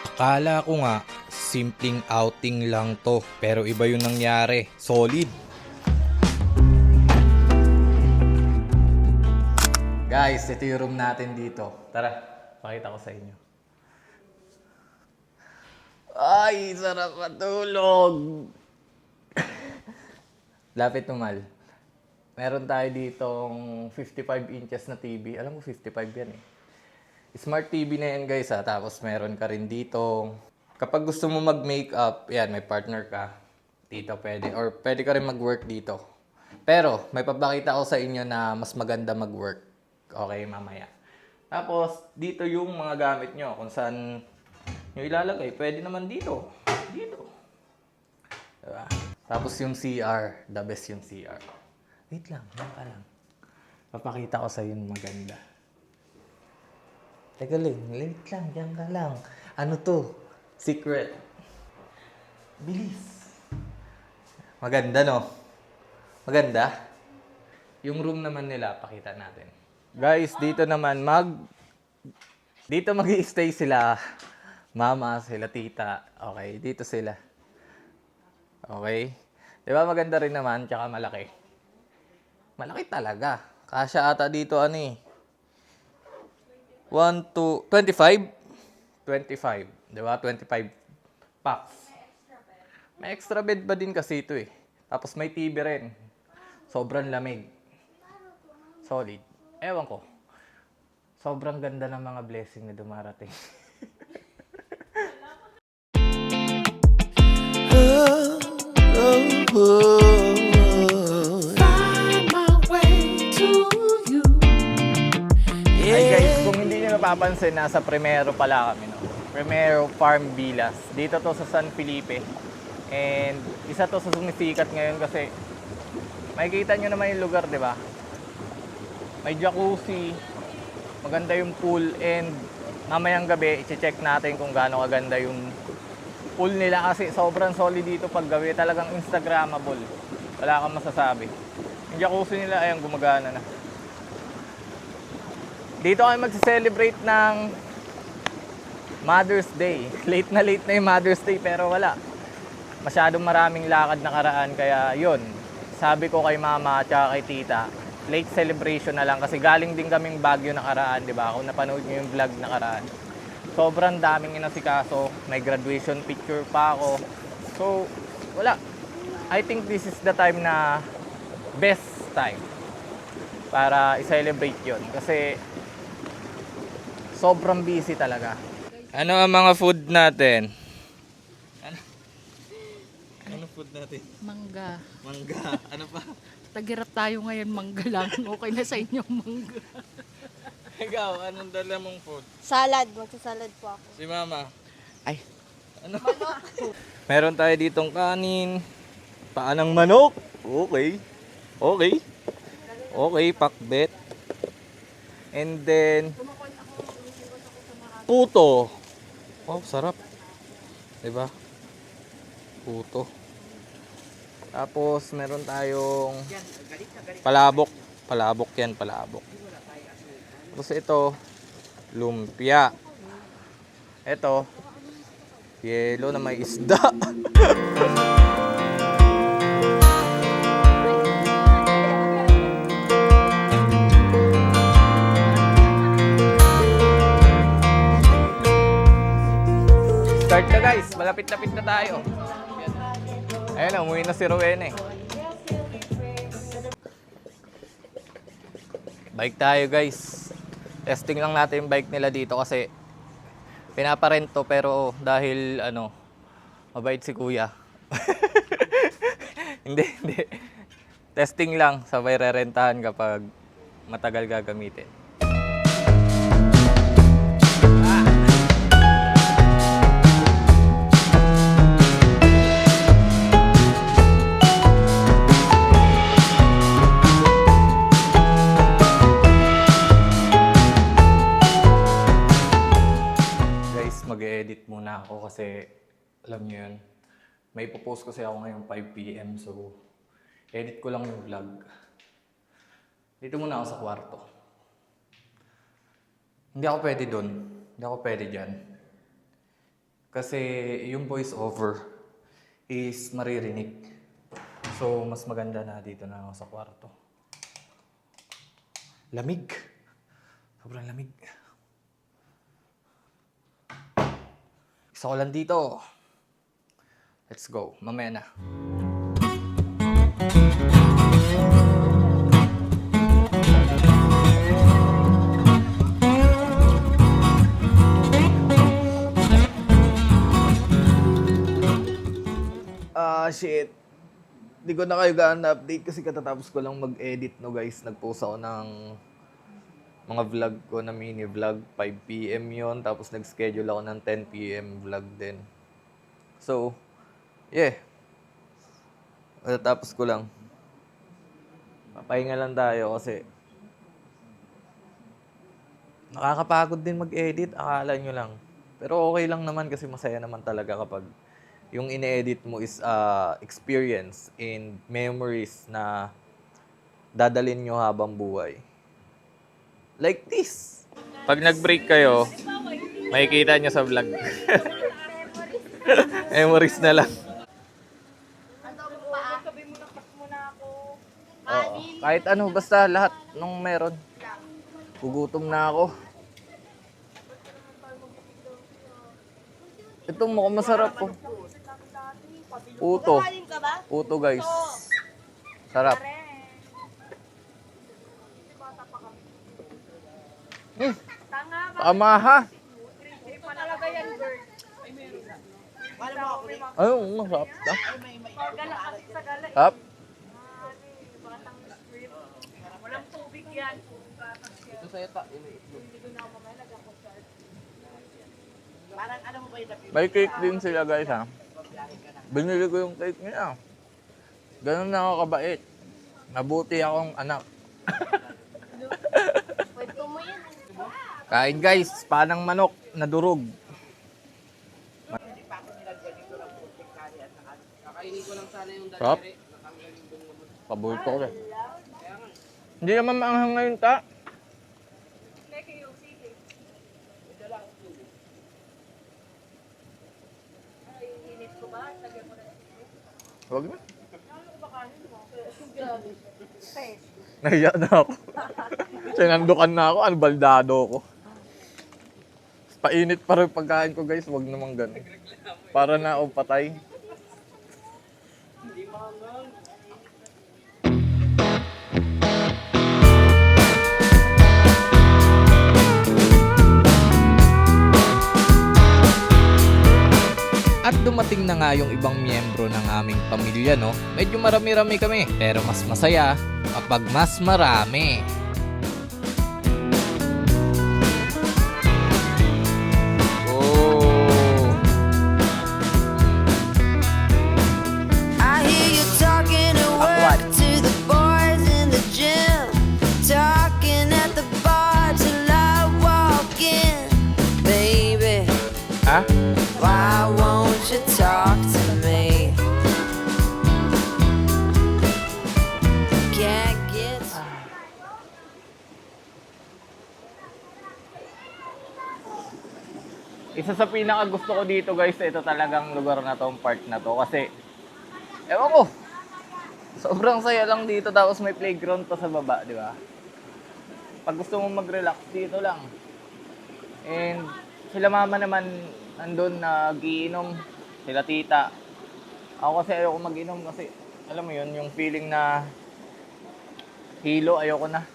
Akala ko nga, simpleng outing lang to. Pero iba yung nangyari. Solid. Guys, ito yung room natin dito. Tara, pakita ko sa inyo. Ay, sarap matulog! Lapit tumal. Meron tayo ditong 55 inches na TV. Alam mo, 55 yan eh. Smart TV na yan guys ha. Tapos meron ka rin dito. Kapag gusto mo mag-makeup, yan, may partner ka. Dito pwede. Or pwede ka rin mag-work dito. Pero, may papakita ko sa inyo na mas maganda mag-work. Okay, mamaya. Tapos, dito yung mga gamit nyo. Kung saan nyo ilalagay. Pwede naman dito. Dito. Diba? Tapos yung CR. The best yung CR. Wait lang. Yan ka lang. Papakita ko sa inyo maganda. Teka lang. Wait lang. Yan ka lang. Ano to? Secret. Bilis. Maganda, no? Maganda. Yung room naman nila, pakita natin. Guys, dito naman dito mag-i-stay sila. Mama, sila tita. Okay, dito sila. Okay? 'Di ba maganda rin naman, tsaka malaki. Malaki talaga. Kasya ata dito ano eh. 1, 2, 25? 25. 'Di ba? 25 packs. May extra bed ba din kasi ito eh. Tapos may TV rin. Sobrang lamig. Solid. Ewan ko. Sobrang ganda ng mga blessing na dumarating. Hi guys, kung hindi nyo napapansin, nasa Primero pala kami. No? Primero Farm Villas. Dito to sa San Felipe. And isa to sa sumisikat ngayon kasi makikita nyo naman yung lugar, di ba? May jacuzzi, maganda yung pool, and mamayang gabi, i-check natin kung gaano kaganda yung pool nila kasi sobrang solid dito pag gabi. Talagang Instagrammable. Wala kang masasabi. Yung jacuzzi nila, ayan, gumagana na. Dito kami magse-celebrate ng Mother's Day. Late na yung Mother's Day pero wala. Masyadong maraming lakad na karaan kaya yun. Sabi ko kay mama at kay tita, late celebration na lang kasi galing din kaming Baguio nakaraan, di ba? Kung napanood niyo yung vlog nakaraan. Sobrang daming inasikaso, may graduation picture pa ako. So, wala. I think this is the time na best time para i-celebrate yun. Kasi sobrang busy talaga. Ano ang mga food natin? Ano food natin? Mangga. Mangga. Ano pa? Tagirap tayo ngayon, mangga lang. Okay na sa inyo, mangga. Ikaw, anong dala mong food? Salad. Magsasalad po ako. Si mama. Ay. Ano? Meron tayo ditong kanin. Paanang manok. Okay. Okay. Okay, pakbet. And then puto. Oh, sarap. 'Di ba? Puto. Tapos meron tayong palabok. Palabok 'yan, palabok. Tapos ito, lumpia. Ito, yelo na may isda. Start na guys, malapit-lapit na tayo. Ayun na, umuwi na si Rowena eh. Bike tayo guys. Testing lang natin yung bike nila dito kasi pinaparento pero dahil mabait si kuya. Hindi. Testing lang, sabay rerentahan kapag matagal gagamitin. Mag-edit muna ako kasi alam niyo yun, may ipopost kasi ako ngayong 5 PM so edit ko lang yung vlog. Dito muna ako sa kwarto. Hindi ako pwede dun. Hindi ako pwede dyan. Kasi yung voice over is maririnig. So, mas maganda na dito na ako sa kwarto. Lamig. Sobrang lamig. Isa ko lang dito. Let's go. Mamaya na. Shit. Di ko na kayo update kasi katatapos ko lang mag-edit, no guys. Nag-post ako ng mga vlog ko na mini vlog. 5 PM yon. Tapos nag-schedule ako ng 10 PM vlog din. So, yeah. Katatapos ko lang. Papahinga lang tayo kasi nakakapagod din mag-edit. Akala nyo lang. Pero okay lang naman kasi masaya naman talaga kapag yung ine-edit mo is experience and memories na dadalhin nyo habang buhay. Like this. Pag nag-break kayo, makikita nyo sa vlog. Memories na lang. Oo. Kahit ano, basta lahat nung meron. Gugutom na ako. Ito mukhang masarap po. Puto. Puto guys. Sarap. Tama ha. Ayun, masarap. Sarap. Walang tubig yan. Ito sa'yo ta. May cake din sila guys ha. Binili ko yung cake niya. Ganun na ako kabait. Mabuti akong anak. Kain guys, panang manok na durog. Sarap. Paborito ko rin. Hindi naman maanghang ngayon ta. Huwag na. Nahiya na ako. Sinandukan na ako, baldado ko. Painit pa rin pagkain ko guys, huwag naman ganun. Para na ako patay. At dumating na nga yung ibang miyembro ng aming pamilya, no? Medyo marami-rami kami, pero mas masaya kapag mas marami. Oh! I hear you talking at work to the boys in the gym, talking at the bar till I walk in, baby. Ha? Why won't you talk to me? Can't get Isa sa pinaka gusto ko dito guys, ito talagang lugar na to, park na to. Kasi, ewan ko, sobrang saya lang dito. Tapos may playground pa sa baba, di ba? Pag gusto mong mag-relax, dito lang. And sila mama naman nandun nagiinom, sila tita. Ako kasi ayoko mag-inom kasi alam mo yun, yung feeling na hilo, ayoko na.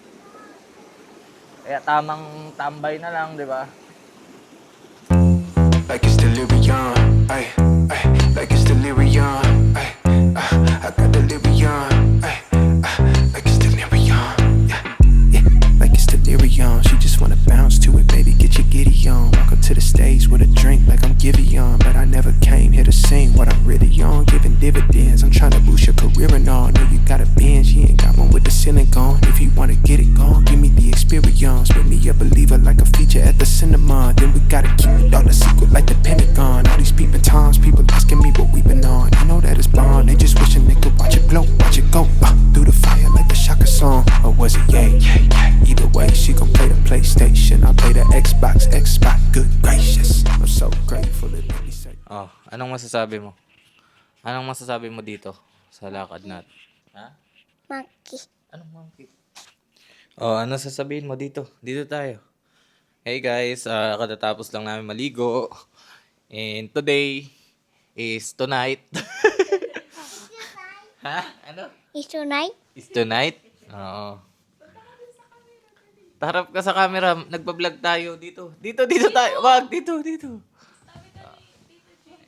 Kaya tamang tambay na lang, di ba? Like it's delirium, ay, ay, like it's delirium, ay, I got delirium, ay, like it's delirium, yeah, yeah, like it's delirium. She just wanna bounce to it, baby, get your giddy on. Walk up to the stage with a drink like I'm Giveon, but I never came here to sing what I'm really on. Giving dividends, I'm trying to boost your career and all. Know you got a Benz, you ain't got one with the ceiling gone. If you wanna get it gone, give me the experience. Make me a believer like a feature at the cinema. Then we gotta keep it all a secret like the Pentagon. All these peeping times, people asking me what we been on. You know that it's bond, they just wishing they could watch it blow, watch it go through the fire like the Shaka song. Or was it yeah, yeah, yeah? Either way, she gon' play the PlayStation, I play the Xbox, good gracious. I'm so grateful that said. Oh, anong masasabi mo? Anong masasabi mo dito sa lakad natin? Ha? Monkey. Anong monkey? Oh, ano sasabihin mo dito? Dito tayo. Hey guys, katatapos lang namin maligo. And today is tonight. Ha? Ano? Is tonight? Is tonight? Oo. Tarap ka sa camera. Nagpa-vlog tayo dito. Dito tayo. Wag, dito.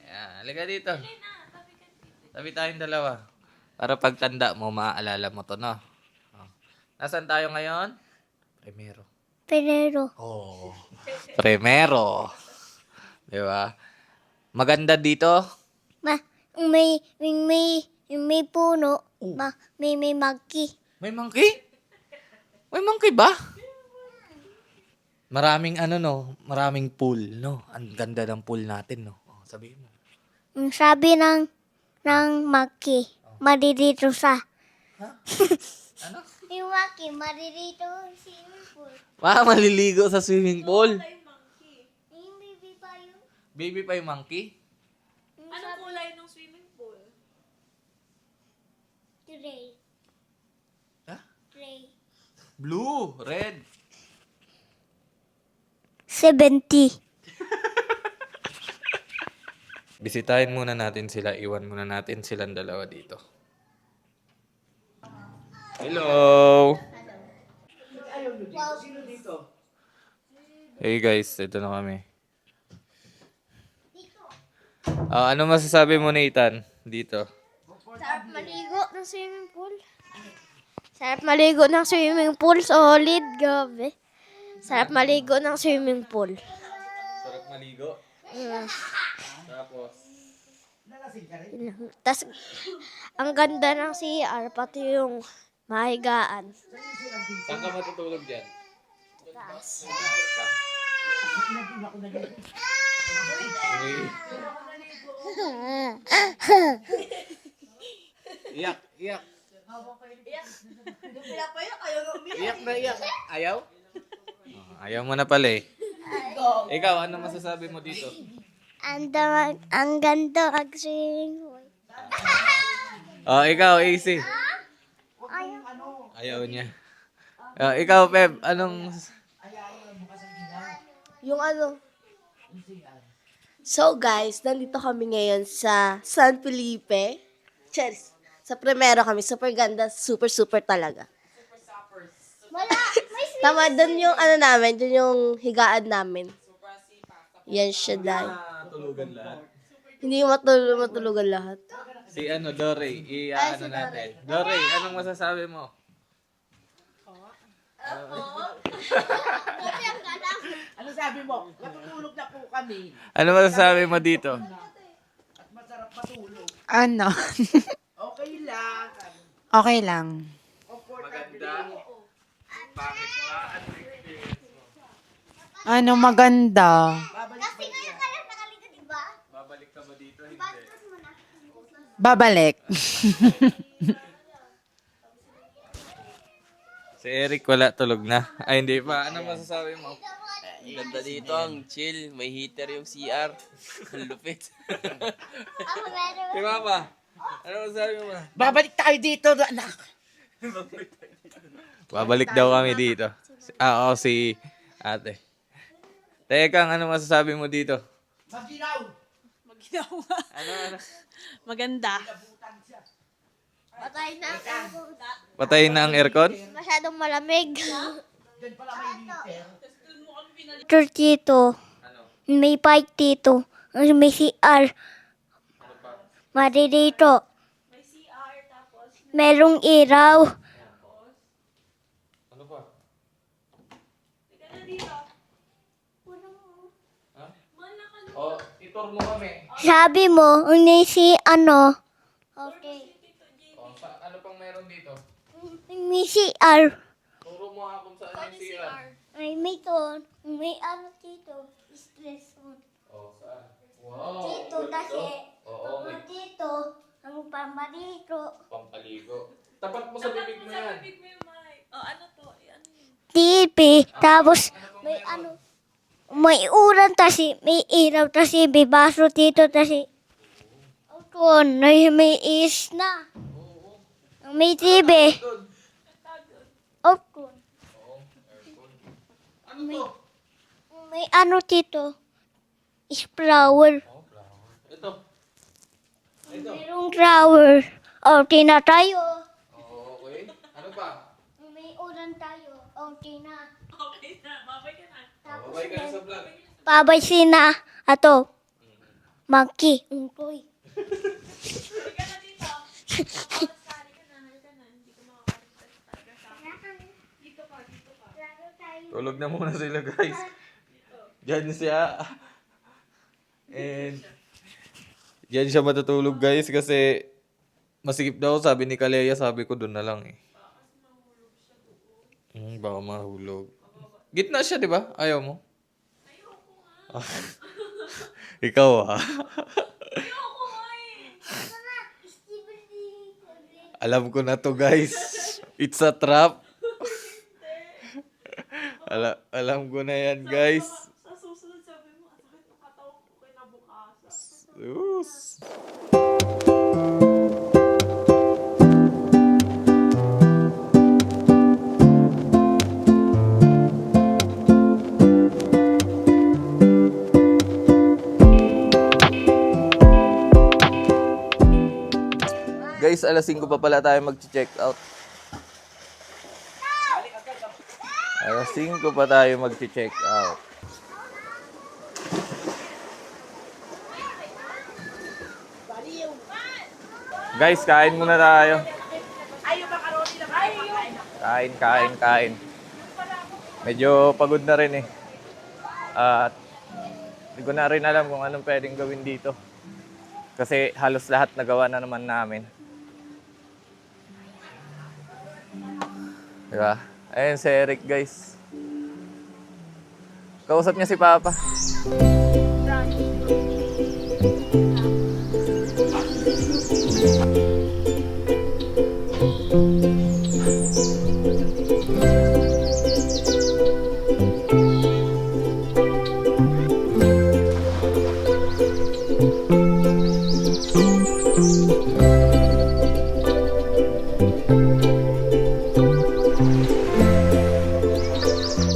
Ayan, halika dito. Tabi tayong dalawa. Para pagtanda mo, maaalala mo to, no? Oh. Nasaan tayo ngayon? Pero. Oh. Primero. Di ba? Maganda dito. May puno. May monkey. May monkey? May monkey ba? Maraming maraming pool, no? Ang ganda ng pool natin, no? Oh, sabihin mo. Ang sabi ng monkey, maririto sa. Ano? Yung monkey, maririto sa swimming pool. Maliligo sa swimming pool. Yung baby pa yun. Baby pa yung monkey? Anong kulay ng swimming pool? Gray. Ha? Gray. Blue, red. 70. Bisitahin muna natin sila. Iwan muna natin silang dalawa dito. Hello! Hey guys, ito na kami. Ano masasabi mo, Nathan? Dito. Sarap maligo ng swimming pool. Sarap maligo ng swimming pool. Solid, gabi. Sarap maligo ng swimming pool. Sarap maligo. Tapos? Tas, ang ganda ng CR, pati yung mahigaan. Saan ka matutulog dyan? Iyak. Iyak na iyak. Ayaw? Ayaw mo na pala eh. Ikaw, ano masasabi mo dito? Ang ganda ng swimming pool. Oh, ikaw, AC. Ayaw niya. Ikaw, Peb, anong... Yung ano. So guys, nandito kami ngayon sa San Felipe. Cheers. Sa Primero kami. Super ganda. Super talaga. Tama, doon yung ano namin. Doon yung higaan namin. Yan siya dahil. Tulugan lahat. Hindi matulugan lahat. Si Dore, ano natin. Dore, anong masasabi mo? Ano sabi mo? Natutulog na po kami. Ano masasabi mo dito? At masarap matulog. Ano? Okay lang. Okay lang. Maganda. Pangit ba? Ano experience mo? Ano maganda? Kasi ngayon ka lang nakaligo, di ba? Babalik ka ba dito? Hindi. Patras mo na. Babalik. Si Eric wala, tulog na. Ay, hindi pa. Ano masasabi mo? Ganda dito, ang chill. May heater yung CR. Ang lupit. Ako meron. Si Mama, ano masasabi mo? Babalik tayo dito, anak. Babalik daw kami dito. Oo, si ate. Tekang, ano masasabi mo dito? Maginaw. Ano? Maganda. Patay na ako. Patayin na ang aircon? Masyadong malamig. Diyan pala may liter. Church dito. May bike dito. May CR. Maririto. May CR tapos. Merong ilaw. Ano pa? Oh, itur mo kami. Sabi mo, ni si ano? Okay. Oh, ano pang meron dito? May CR. Turo mo nga kung saan yung CR. May ton. May ano dito. Stress on. Oh, saan? Wow. Dito kasi. Oo, may Dito. Ang pamarito. pampaligo. Tapat mo sa bibig mo yan. Oh, ano to? Ano yun? TV. Tapos, may ano. May uran tasi, may ilaw tasi, may baso dito tasi. Doon, may is na. May TV. Doon. May ano dito? Is flower. Ito. Merong flower. Tina tayo. Okay. Ano pa? May ulan tayo. Tina. Babay ka na sa vlog. Babay sina. Ato. Monkey. Ungkoy. Tulog na muna sila guys. Diyan siya. And diyan siya matutulog guys kasi masikip daw sabi ni Kalea, sabi ko doon na lang eh. Baka mahulog. Gitna siya, di ba? Ayaw mo? Ayoko nga. Ikaw ah. Alam ko na to guys. It's a trap. Alam ko na yan guys. Sa susunod sabi mo, ang sakit ng katawan ko kinabukasan. Sus. Guys, alas 5 pa pala tayo mag-check out. Alas 5 pa tayo mag-check out. Guys, kain muna tayo. Kain. Medyo pagod na rin eh. At hindi ko na rin alam kung anong pwedeng gawin dito. Kasi halos lahat nagawa na naman namin. Diba? Ayun si Eric guys. Kausap niya si Papa.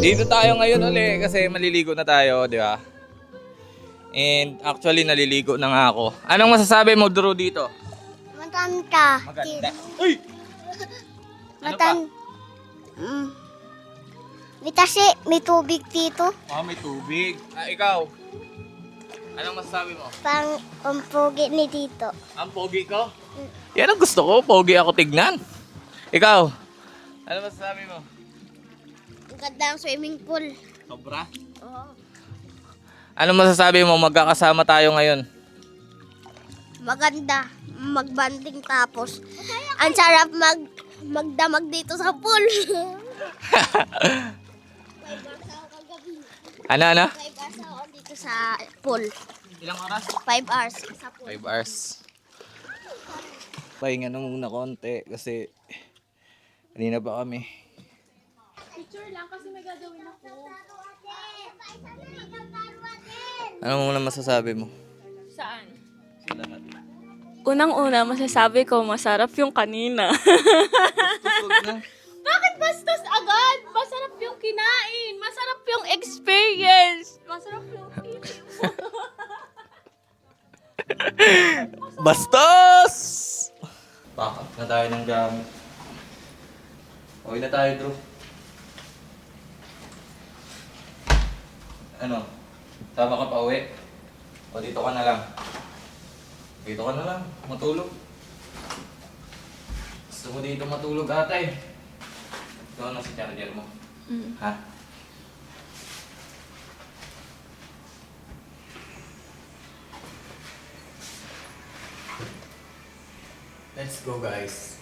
Dito tayo ngayon uli kasi maliligo na tayo, di ba? And actually naliligo na nga ako. Anong masasabi mo, Drew, dito? Matanda. Maganda. Uy! Ano pa? May tasi, may tubig dito. Oh, may tubig. Ikaw? Anong masasabi mo? Pang umpugi ni dito. Ang pogi ko? Yan ang gusto ko. Pogi ako tignan. Ikaw? Ano masasabi mo? Ang ganda ng swimming pool. Sobra? Oo. Ano masasabi mo? Magkakasama tayo ngayon. Maganda. Magbanding tapos. Ang sarap magdamag dito sa pool. 5 hours ako kagabi. Ano? 5 hours ako dito sa pool. Ilang oras? 5 hours sa pool. 5 hours. Pahinga na muna konti kasi kanina pa kami. Picture lang kasi may gagawin ako. Ano muna masasabi mo? Saan? Sa lahat. Unang-una, masasabi ko, masarap yung kanina. Bakit bastos agad? Masarap yung kinain. Masarap yung experience. Masarap yung feeling mo. Bastos! Pack up na tayo ng gamit. Okay na tayo, Drew. Ano? Sama ka pa uwi? O dito ka na lang? Dito ka na lang. Matulog. Gusto mo dito matulog, atay? Ito na si charger mo. Ha? Let's go, guys.